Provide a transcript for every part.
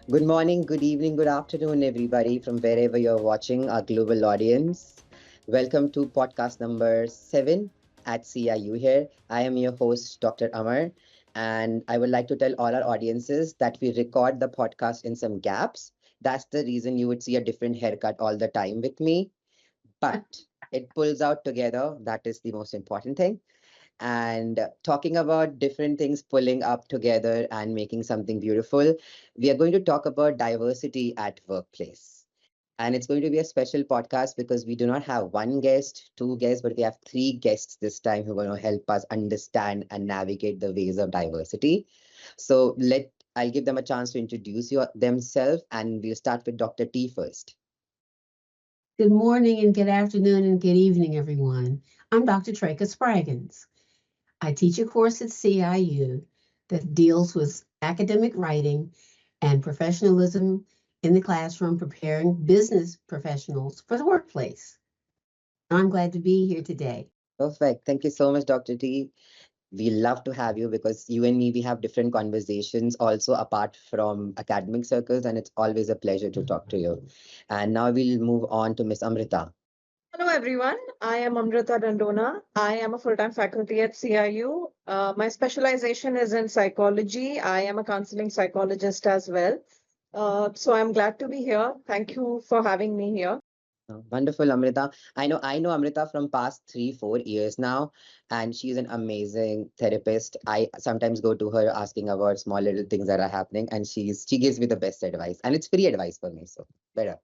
Good morning, good evening, good afternoon, everybody, from wherever you're watching our global audience. Welcome to podcast number 7 at CIU here. I am your host, Dr. Amar, and I would like to tell all our audiences that we record the podcast in some gaps. That's the reason you would see a different haircut all the time with me, but it pulls out together. That is the most important thing. And talking about different things pulling up together and making something beautiful, we are going to talk about diversity at workplace. And it's going to be a special podcast because we do not have one guest, two guests, but we have three guests this time who are going to help us understand and navigate the ways of diversity. So I'll give them a chance to introduce themselves, and we'll start with Dr. T first. Good morning and good afternoon and good evening, everyone. I'm Dr. Treka Spraggins. I teach a course at CIU that deals with academic writing and professionalism in the classroom, preparing business professionals for the workplace. I'm glad to be here today. Perfect. Thank you so much, Dr. T. We love to have you because you and me, we have different conversations also apart from academic circles, and it's always a pleasure to talk to you. And now we'll move on to Miss Amrita. Hello, everyone. I am Amretta Dandona. I am a full-time faculty at CIU. My specialization is in psychology. I am a counseling psychologist as well. So I'm glad to be here. Thank you for having me here. Wonderful, Amrita. I know Amrita from past 3, 4 years now, and she's an amazing therapist. I sometimes go to her asking about small little things that are happening, and she gives me the best advice, and it's free advice for me, so better.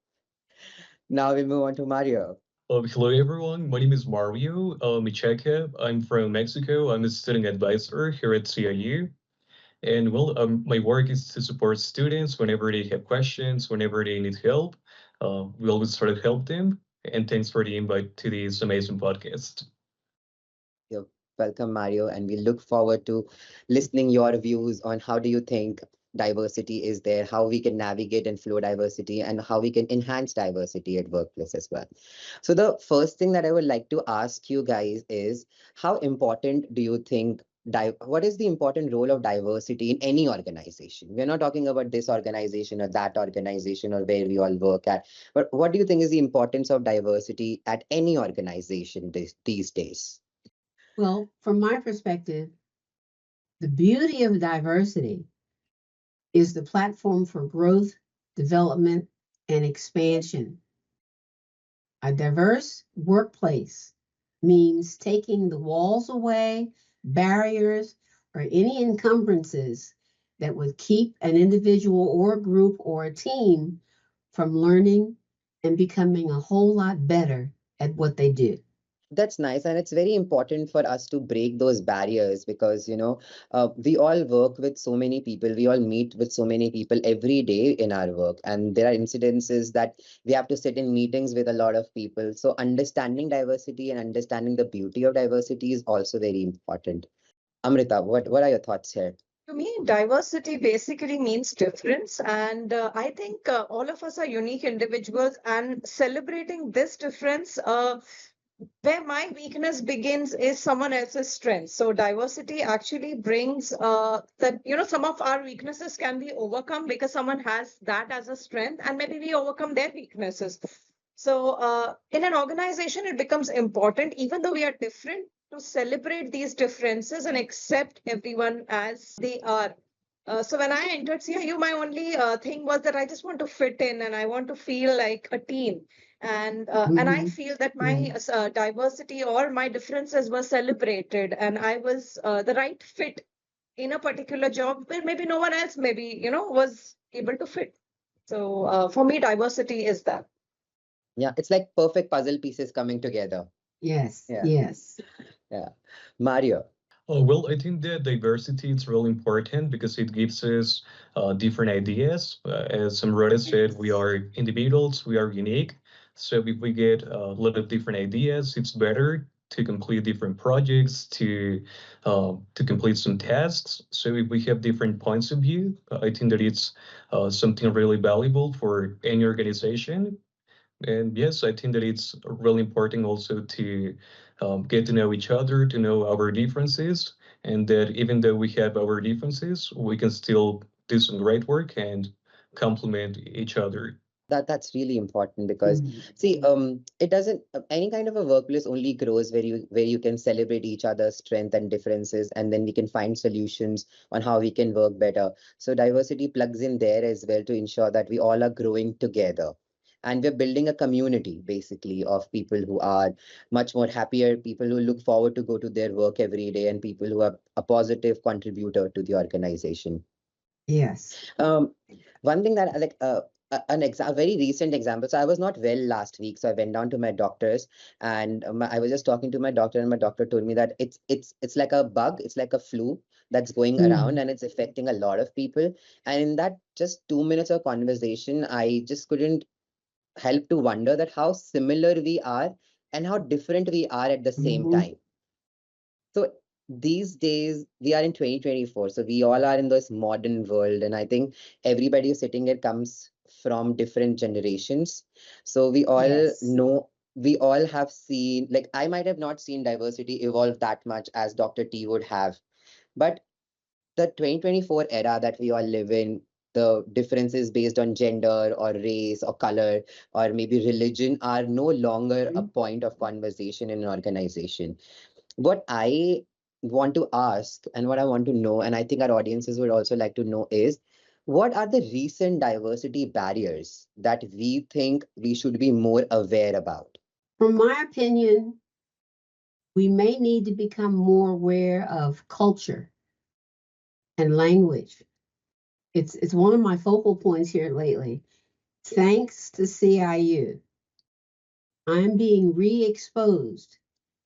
Now we move on to Mario. Hello everyone, my name is Mario Micheka. I'm from Mexico. I'm a student advisor here at CIU. And my work is to support students whenever they have questions, whenever they need help. We always try to help them. And thanks for the invite to this amazing podcast. You're welcome, Mario, and we look forward to listening your views on how do you think diversity is there, how we can navigate and flow diversity, and how we can enhance diversity at workplace as well. So the first thing that I would like to ask you guys is how important do you think what is the important role of diversity in any organization? We're not talking about this organization or that organization or where we all work at, but what do you think is the importance of diversity at any organization these days? Well, from my perspective, the beauty of diversity is the platform for growth, development, and expansion. A diverse workplace means taking the walls away, barriers, or any encumbrances that would keep an individual or a group or a team from learning and becoming a whole lot better at what they do. That's nice. And it's very important for us to break those barriers because, we all work with so many people. We all meet with so many people every day in our work. And there are incidences that we have to sit in meetings with a lot of people. So understanding diversity and understanding the beauty of diversity is also very important. Amrita, what are your thoughts here? To me, diversity basically means difference. And I think all of us are unique individuals, and celebrating this difference where my weakness begins is someone else's strength. So diversity actually brings that, some of our weaknesses can be overcome because someone has that as a strength, and maybe we overcome their weaknesses. So in an organization, it becomes important, even though we are different, to celebrate these differences and accept everyone as they are. So when I entered CIU, my only thing was that I just want to fit in and I want to feel like a team. And I feel that my diversity or my differences were celebrated, and I was the right fit in a particular job where maybe no one else was able to fit. So for me, diversity is that. Yeah, it's like perfect puzzle pieces coming together. Yes, Yeah. yes. Yeah. Mario. I think that diversity is really important because it gives us different ideas. As Amretta said, we are individuals, we are unique. So if we get a lot of different ideas, it's better to complete different projects, to complete some tasks. So if we have different points of view, I think that it's something really valuable for any organization. And yes, I think that it's really important also to get to know each other, to know our differences, and that even though we have our differences, we can still do some great work and complement each other. That's really important because Mhm. see, it doesn't any kind of a workplace only grows where you can celebrate each other's strength and differences, and then we can find solutions on how we can work better. So diversity plugs in there as well to ensure that we all are growing together. And we're building a community basically of people who are much more happier, people who look forward to go to their work every day, and people who are a positive contributor to the organization. Yes. Um, One thing that like a very recent example. So I was not well last week, so I went down to my doctor's, and I was just talking to my doctor, and my doctor told me that it's like a bug, it's like a flu that's going around, Mm. and it's affecting a lot of people. And in that just 2 minutes of conversation, I just couldn't help to wonder that how similar we are and how different we are at the same Mhm. time. So these days we are in 2024. So we all are in this modern world. And I think everybody who's sitting here comes from different generations. So we all Yes. know, we all have seen, like I might have not seen diversity evolve that much as Dr. T would have. But the 2024 era that we all live in, the differences based on gender or race or color or maybe religion are no longer a Mhm. point of conversation in an organization. What I want to ask and what I want to know, and I think our audiences would also like to know, is what are the recent diversity barriers that we think we should be more aware about? From my opinion, we may need to become more aware of culture and language. It's one of my focal points here lately. Thanks to CIU, I'm being re-exposed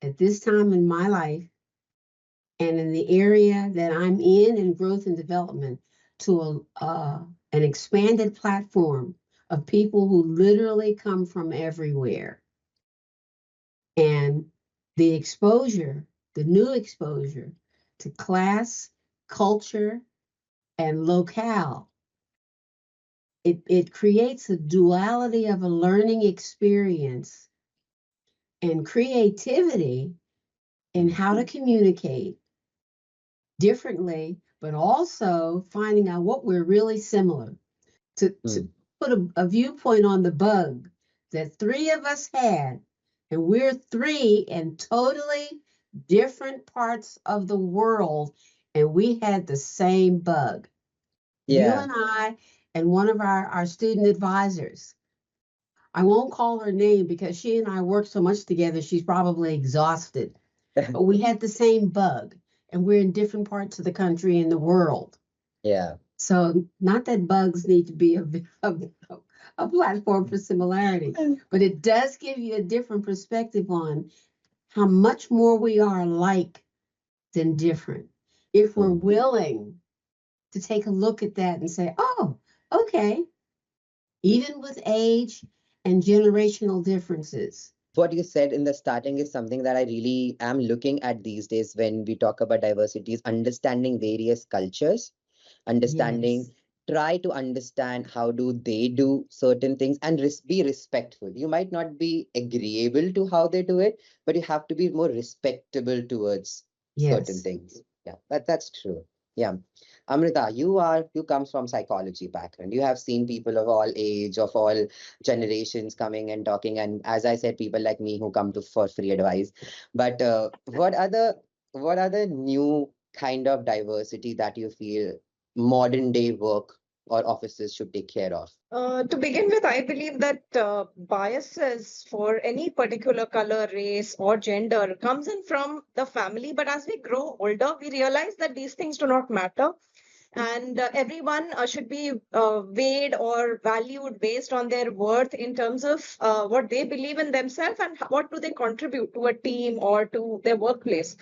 at this time in my life and in the area that I'm in growth and development to an expanded platform of people who literally come from everywhere. And the exposure, the new exposure to class, culture, and locale, it creates a duality of a learning experience and creativity in how to communicate differently, but also finding out what we're really similar. To Mm. put a viewpoint on the bug that three of us had, and we're three in totally different parts of the world, and we had the same bug. You Yeah. and I, and one of our student advisors. I won't call her name because she and I work so much together, she's probably exhausted. But we had the same bug, and we're in different parts of the country and the world. Yeah. So, not that bugs need to be a platform for similarity, but it does give you a different perspective on how much more we are alike than different. If we're Mm. willing to take a look at that and say, oh, okay, even with age and generational differences. What you said in the starting is something that I really am looking at these days when we talk about diversity, is understanding various cultures, Yes, understanding, try to understand how do they do certain things and be respectful. You might not be agreeable to how they do it, but you have to be more respectable towards certain yes. things. Yeah, that's true. Yeah. Amrita, you come from psychology background. You have seen people of all age, of all generations coming and talking, and as I said, people like me who come to for free advice. But what are the new kind of diversity that you feel modern day work or offices should take care of? To begin with, I believe that biases for any particular color, race, or gender comes in from the family. But as we grow older, we realize that these things do not matter. And everyone should be weighed or valued based on their worth in terms of what they believe in themselves and what do they contribute to a team or to their workplace.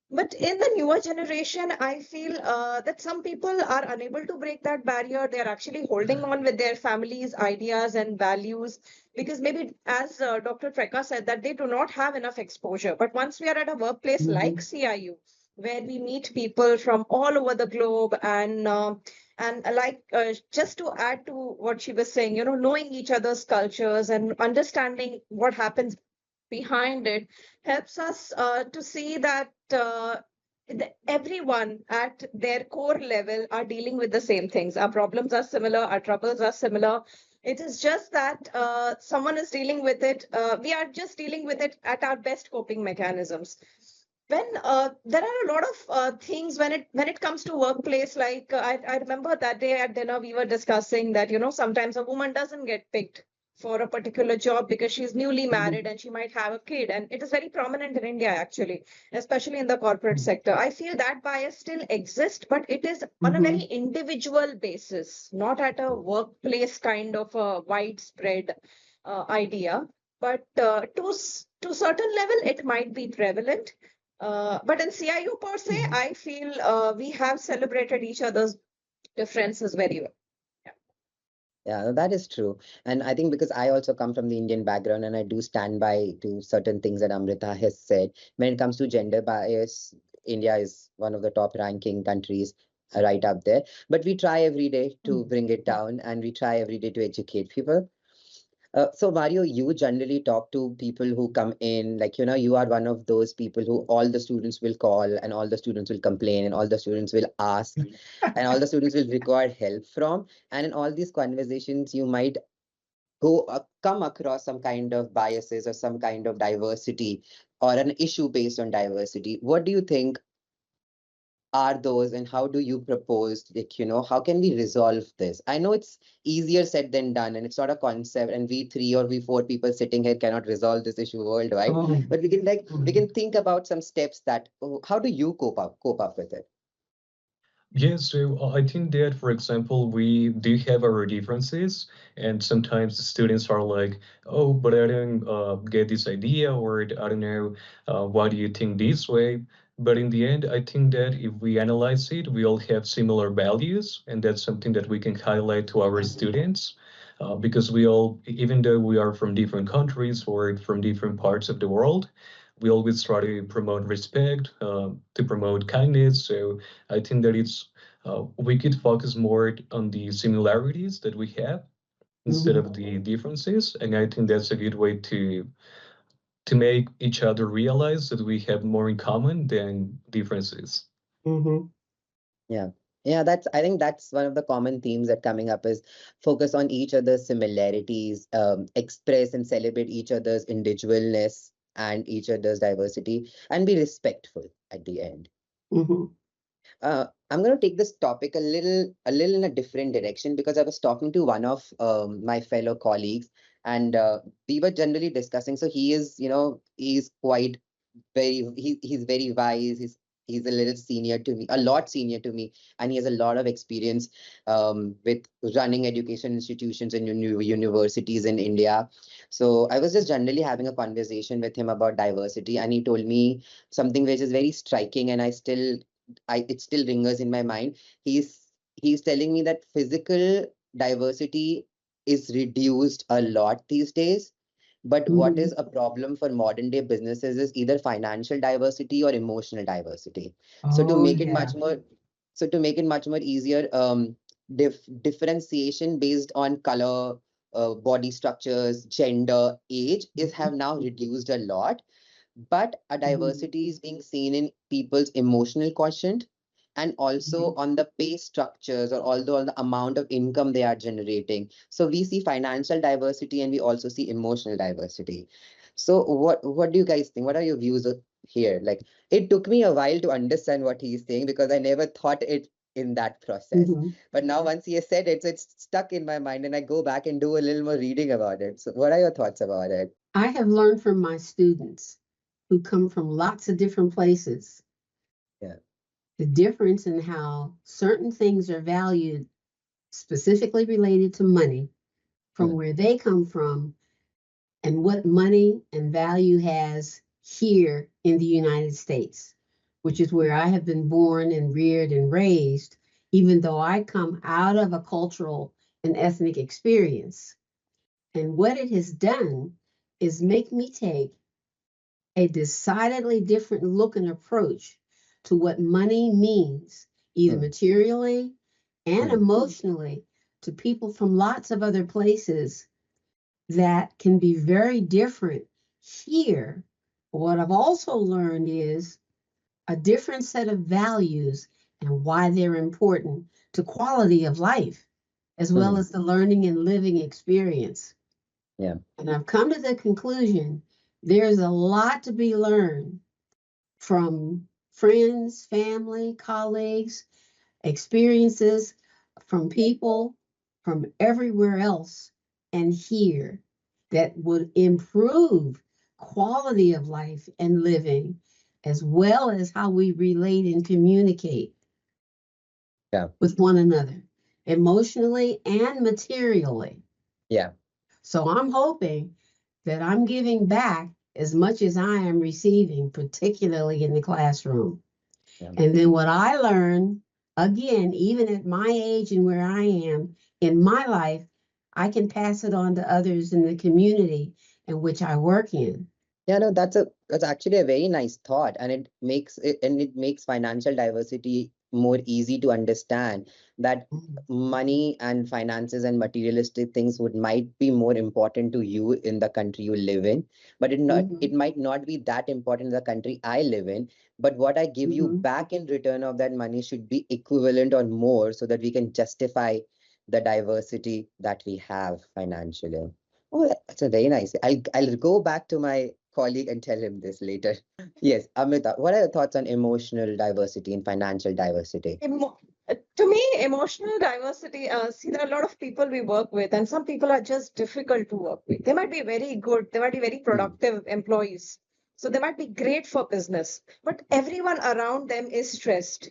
But in the newer generation, I feel that some people are unable to break that barrier. They're actually holding on with their families' ideas and values because maybe, as Dr. Treka said, that they do not have enough exposure. But once we are at a workplace like Mhm. CIU, where we meet people from all over the globe and like just to add to what she was saying, knowing each other's cultures and understanding what happens behind it helps us to see that everyone at their core level are dealing with the same things. Our problems are similar, our troubles are similar. It is just that someone is dealing with it. We are just dealing with it at our best coping mechanisms. When there are a lot of things when it comes to workplace, like I remember that day at dinner we were discussing that sometimes a woman doesn't get picked for a particular job because she's newly married and she might have a kid, and it is very prominent in India actually, especially in the corporate sector. I feel that bias still exists, but it is on a very individual basis, not at a workplace kind of a widespread idea. But to certain level, it might be prevalent. But in CIU per se, I feel we have celebrated each other's differences very well. Yeah, no, that is true. And I think because I also come from the Indian background and I do stand by to certain things that Amrita has said. When it comes to gender bias, India is one of the top ranking countries right up there. But we try every day to bring it down and we try every day to educate people. So Mario, you generally talk to people who come in, like, you are one of those people who all the students will call and all the students will complain and all the students will ask and all the students will require help from. And in all these conversations, you might come across some kind of biases or some kind of diversity or an issue based on diversity. What do you think are those and how do you propose, like, how can we resolve this? I know it's easier said than done and it's not a concept and we three or we four people sitting here cannot resolve this issue worldwide, but we can think about some steps that how do you cope up with it? Yes, so I think that, for example, we do have our differences, and sometimes the students are like, "Oh, but I don't get this idea," or "I don't know, why do you think this way?" But in the end, I think that if we analyze it, we all have similar values, and that's something that we can highlight to our students, because we all, even though we are from different countries or from different parts of the world, we always try to promote respect, to promote kindness. So I think that we could focus more on the similarities that we have instead of the differences, and I think that's a good way to make each other realize that we have more in common than differences. Yeah. Yeah, I think that's one of the common themes that coming up is focus on each other's similarities, express and celebrate each other's individualness and each other's diversity, and be respectful at the end. I'm going to take this topic a little in a different direction because I was talking to one of my fellow colleagues, and we were generally discussing. So he is, he's quite he's very wise. He's a little senior to me, a lot senior to me, and he has a lot of experience with running education institutions and universities in India. So I was just generally having a conversation with him about diversity, and he told me something which is very striking, and it still lingers in my mind. He's telling me that physical diversity is reduced a lot these days, but what is a problem for modern day businesses is either financial diversity or emotional diversity. So to make it much more, easier, differentiation based on color, body structures, gender, age is have now reduced a lot, but a diversity is being seen in people's emotional quotient and also on the pay structures or although on the amount of income they are generating. So we see financial diversity and we also see emotional diversity. So what do you guys think? What are your views here? Like, it took me a while to understand what he's saying because I never thought it in that process. But now once he has said it, so it's stuck in my mind and I go back and do a little more reading about it. So what are your thoughts about it? I have learned from my students who come from lots of different places. Yeah. The difference in how certain things are valued specifically related to money from where they come from and what money and value has here in the United States, which is where I have been born and reared and raised, even though I come out of a cultural and ethnic experience. And what it has done is make me take a decidedly different look and approach to what money means, either materially and emotionally, to people from lots of other places that can be very different here. What I've also learned is a different set of values and why they're important to quality of life, as well Hmm. as the learning and living experience. Yeah. And I've come to the conclusion there's a lot to be learned from friends, family, colleagues, experiences from people from everywhere else and here that would improve quality of life and living, as well as how we relate and communicate Yeah. with one another, emotionally and materially. Yeah. So I'm hoping that I'm giving back as much as I am receiving, particularly in the classroom. Yeah. And then what I learn, again, even at my age and where I am in my life, I can pass it on to others in the community in which I work in. Yeah, no, that's actually a very nice thought, and it makes financial diversity more easy to understand that Mhm. money and finances and materialistic things would might be more important to you in the country you live in, but it Mhm. might not be that important in the country I live in. But what I give you Mhm. back in return of that money should be equivalent or more so that we can justify the diversity that we have financially. Oh, that's a very nice. I'll go back to my colleague and tell him this later. Yes, Amrita, what are your thoughts on emotional diversity and financial diversity? To me, emotional diversity, see, there are a lot of people we work with, and some people are just difficult to work with. They might be very good, they might be very Hmm. productive employees. So they might be great for business, but everyone around them is stressed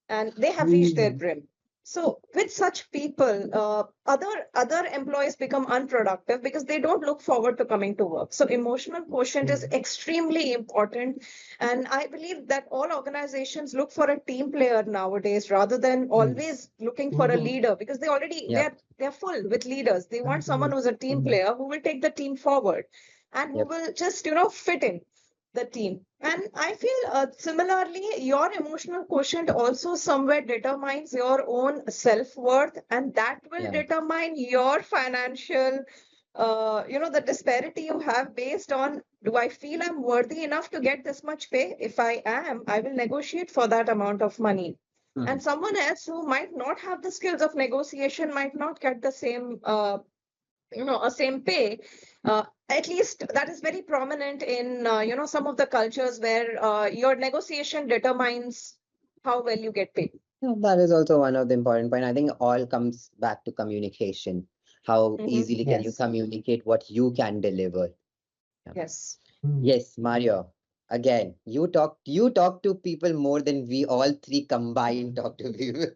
and they have reached their Mhm. brim. So with such people, other employees become unproductive because they don't look forward to coming to work. So emotional quotient is Mhm. extremely important, and I believe that all organizations look for a team player nowadays rather than Mhm. always looking for a Mhm. leader, because they already Yep. they're full with leaders. They want someone Mhm. who's a team Mhm. player who will take the team forward and who Yep. will just fit in the team. And I feel similarly, your emotional quotient also somewhere determines your own self-worth, and that will Yeah. determine your financial, the disparity you have based on, do I feel I'm worthy enough to get this much pay? If I am, I will negotiate for that amount of money. Hmm. And someone else who might not have the skills of negotiation might not get the same a same pay. At least that is very prominent in some of the cultures where your negotiation determines how well you get paid. Yeah, that is also one of the important point. I think all comes back to communication. How Mhm. easily can you Yes. communicate what you can deliver? Yeah. Yes. Mhm. Yes, Mario. Again, you talk to people more than we all three combined talk to people.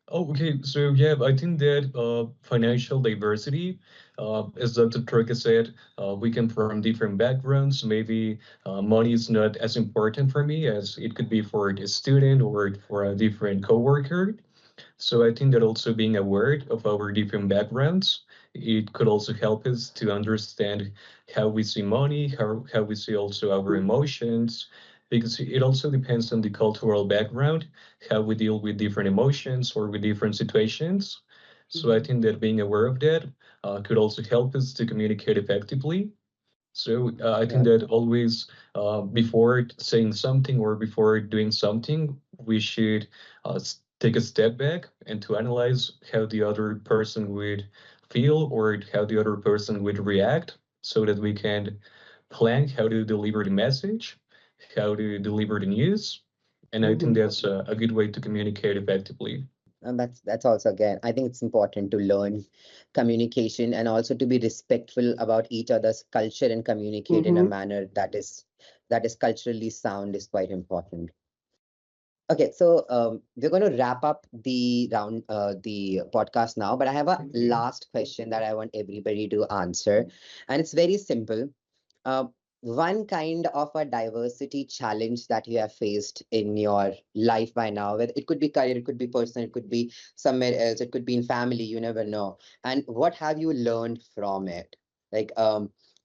Oh, okay. So yeah, I think that financial diversity, as Dr. Treka said, we come from different backgrounds. Maybe money is not as important for me as it could be for a student or for a different coworker. So I think that also being aware of our different backgrounds, it could also help us to understand how we see money, how we see also our emotions, because it also depends on the cultural background, how we deal with different emotions or with different situations. So I Mhm. think that being aware of that could also help us to communicate effectively. So I think Yeah. that always before saying something or before doing something, we should take a step back and to analyze how the other person would feel or how the other person would react so that we can plan how to deliver the message, how to deliver the news. And I think Mhm. that's a good way to communicate effectively. And that's also, again, I think it's important to learn communication and also to be respectful about each other's culture and communicate in a Mhm. manner that is culturally sound is quite important. Okay, so we're going to wrap up the podcast now, but I have a last question that I want everybody to answer, and it's very simple. Uh, One kind of a diversity challenge that you have faced in your life by now, whether it could be career, it could be personal, it could be somewhere else, it could be in family, you never know. And what have you learned from it? Like,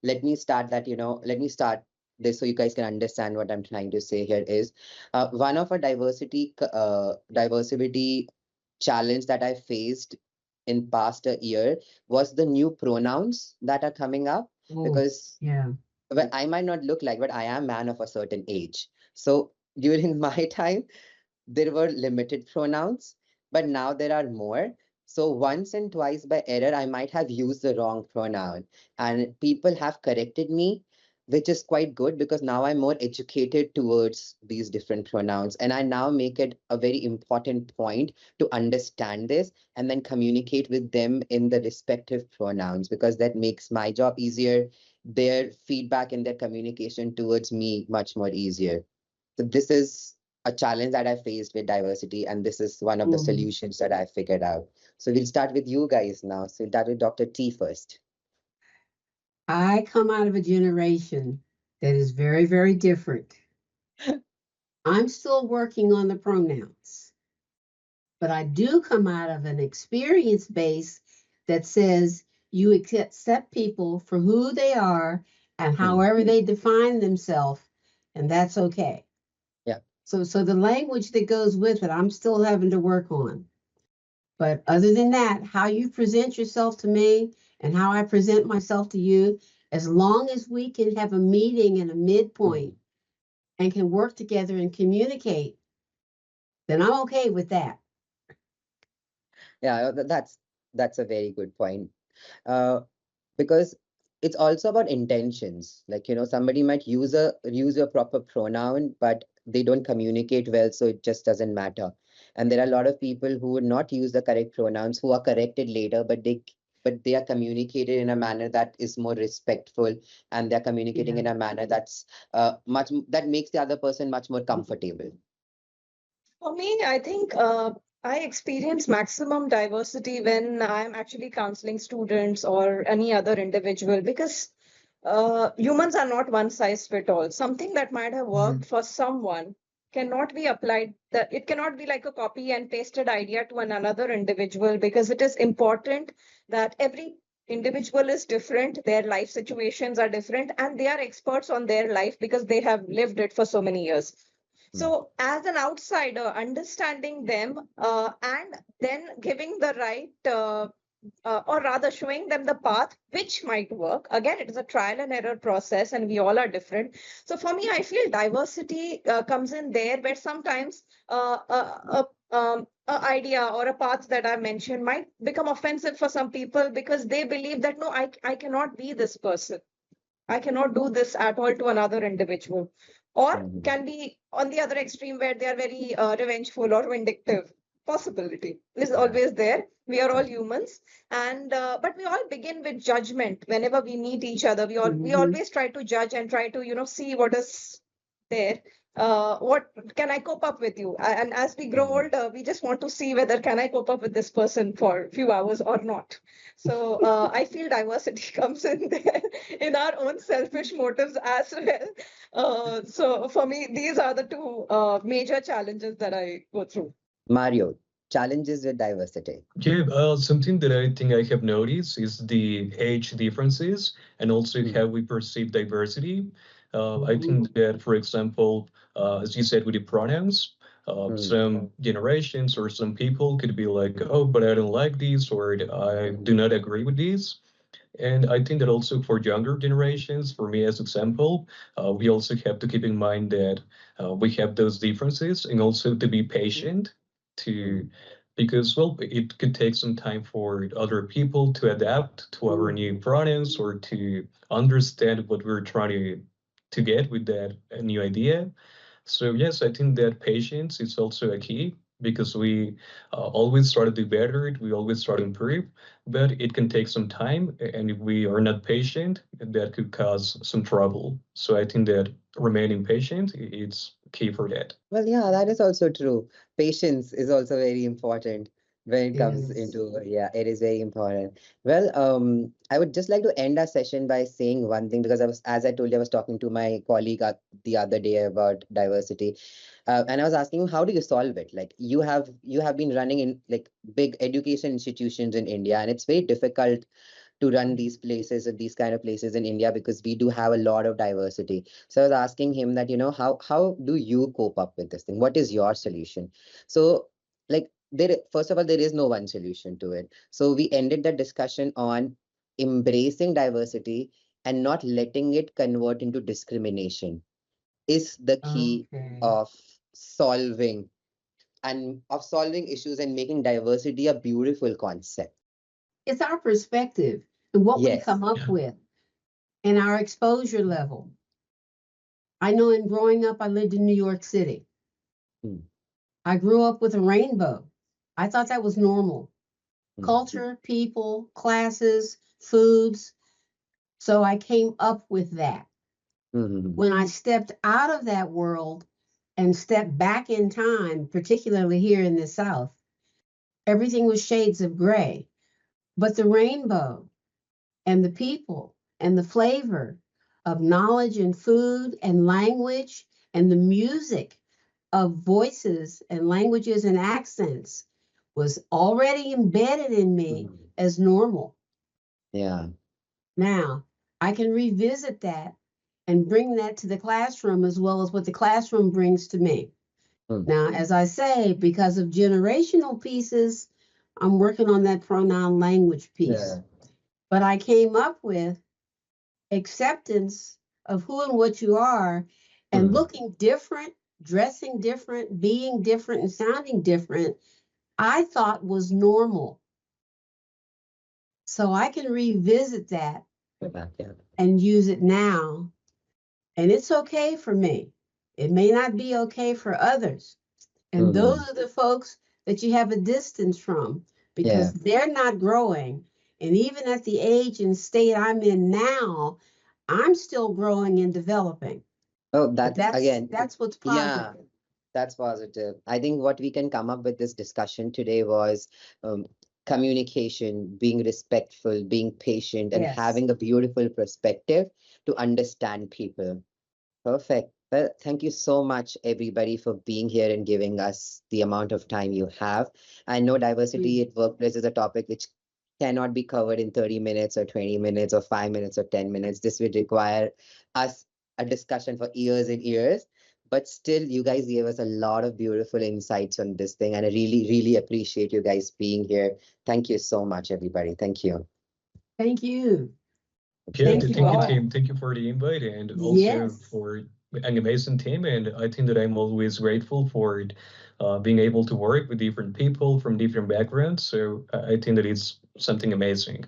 let me start this so you guys can understand what I'm trying to say here is one of a diversity challenge that I faced in past a year was the new pronouns that are coming up Oh, because yeah. well, I might not look like, but I am man of a certain age. So during my time, there were limited pronouns, but now there are more. So once and twice by error, I might have used the wrong pronoun, and people have corrected me, which is quite good because now I'm more educated towards these different pronouns. And I now make it a very important point to understand this and then communicate with them in the respective pronouns because that makes my job easier, their feedback and their communication towards me much more easier. So this is a challenge that I faced with diversity, and this is one of the Mhm. solutions that I figured out. So we'll start with you guys now. So we'll start with Dr. T first. I come out of a generation that is very, very different. I'm still working on the pronouns, but I do come out of an experience base that says you accept people for who they are and Hmm. however they define themselves, and that's okay. Yeah. So the language that goes with it, I'm still having to work on. But other than that, how you present yourself to me and how I present myself to you, as long as we can have a meeting and a midpoint Mhm. and can work together and communicate, then I'm okay with that. Yeah, that's a very good point. Uh, because it's also about intentions. Like, somebody might use a proper pronoun, but they don't communicate well, so it just doesn't matter. And there are a lot of people who would not use the correct pronouns, who are corrected later, but they are communicated in a manner that is more respectful, and they're communicating Yeah. in a manner that makes the other person much more comfortable. For me, I think I experience maximum diversity when I'm actually counseling students or any other individual because humans are not one size fit all. Something that might have worked Mhm. for someone cannot be applied, that it cannot be like a copy and pasted idea to another individual because it is important that every individual is different, their life situations are different, and they are experts on their life because they have lived it for so many years. Mm. So, as an outsider, understanding them and then giving the right, or rather showing them the path which might work. Again, it is a trial and error process, and we all are different. So, for me, I feel diversity comes in there where sometimes a idea or a path that I mentioned might become offensive for some people because they believe that no, I cannot be this person. I cannot do this at all to another individual. Or Mhm. can be on the other extreme where they are very revengeful or vindictive. Possibility is Yeah. always there. We are all Yeah. humans, and but we all begin with judgment whenever we meet each other. We Mhm. always try to judge and try to see what is there. What can I cope up with you? And as we grow Mhm. older, we just want to see whether can I cope up with this person for a few hours or not. So I feel diversity comes in there in our own selfish motives as well. So for me, these are the two major challenges that I go through. Mario, challenges with diversity. Yeah, something that I think I have noticed is the age differences and also Hmm. how we perceive diversity. I Mhm. think that, for example, as you said with the pronouns, Hmm. some generations or some people could be like, oh, but I don't like these or I do not agree with these. And I think that also for younger generations, for me as example, we also have to keep in mind that we have those differences and also to be patient to Hmm. because well it could take some time for other people to adapt to our Mhm. new pronouns or to understand what we're trying to get with that new idea. So yes, I think that patience is also a key because we always try to do better, we always try to improve, but it can take some time, and if we are not patient, that could cause some trouble. So I think that remaining patient is key for that. Well, yeah, that is also true. Patience is also very important when it comes Yes. into, yeah, it is very important. Well, I would just like to end our session by saying one thing because as I told you, I was talking to my colleague the other day about diversity, and I was asking him, how do you solve it? Like you have been running in like big education institutions in India, and it's very difficult to run these places and these kind of places in India because we do have a lot of diversity. So I was asking him that, how do you cope up with this thing? What is your solution? So like first of all, there is no one solution to it. So we ended the discussion on embracing diversity and not letting it convert into discrimination. is the key Okay. of solving solving issues and making diversity a beautiful concept. It's our perspective and what we Yes. come up Yeah. with and our exposure level. I know in growing up, I lived in New York City. Mm, I grew up with a rainbow. I thought that was normal. mm, Culture, people, classes, foods. So I came up with that. mm, When I stepped out of that world and stepped back in time, particularly here in the South, everything was shades of gray. But the rainbow and the people and the flavor of knowledge and food and language and the music of voices and languages and accents was already embedded in me mm. as normal. Yeah. Now, I can revisit that and bring that to the classroom as well as what the classroom brings to me. Mm. Now, as I say, because of generational pieces, I'm working on that pronoun language piece. Yeah. But I came up with acceptance of who and what you are and Mm. looking different, dressing different, being different, and sounding different, I thought was normal. So I can revisit that Go back, yeah. and use it now. And it's okay for me. It may not be okay for others. And those Mhm. are the folks that you have a distance from Yeah. because they're not growing. And even at the age and state I'm in now, I'm still growing and developing. Oh, But that's again, that's what's yeah, positive. that's positive. I think what we can come up with this discussion today was communication, being respectful, being patient, and Yes. having a beautiful perspective to understand people. Perfect. Well, thank you so much, everybody, for being here and giving us the amount of time you have. I know diversity at workplace is a topic which cannot be covered in 30 minutes or 20 minutes or 5 minutes or 10 minutes. This would require us a discussion for years and years. But still, you guys gave us a lot of beautiful insights on this thing. And I really, really appreciate you guys being here. Thank you so much, everybody. Thank you. Thank you. Yeah, Thank Okay. you thank you, all. team. Thank you for the invite and also Yes. for an amazing team. And I think that I'm always grateful for being able to work with different people from different backgrounds. So I think that it's something amazing.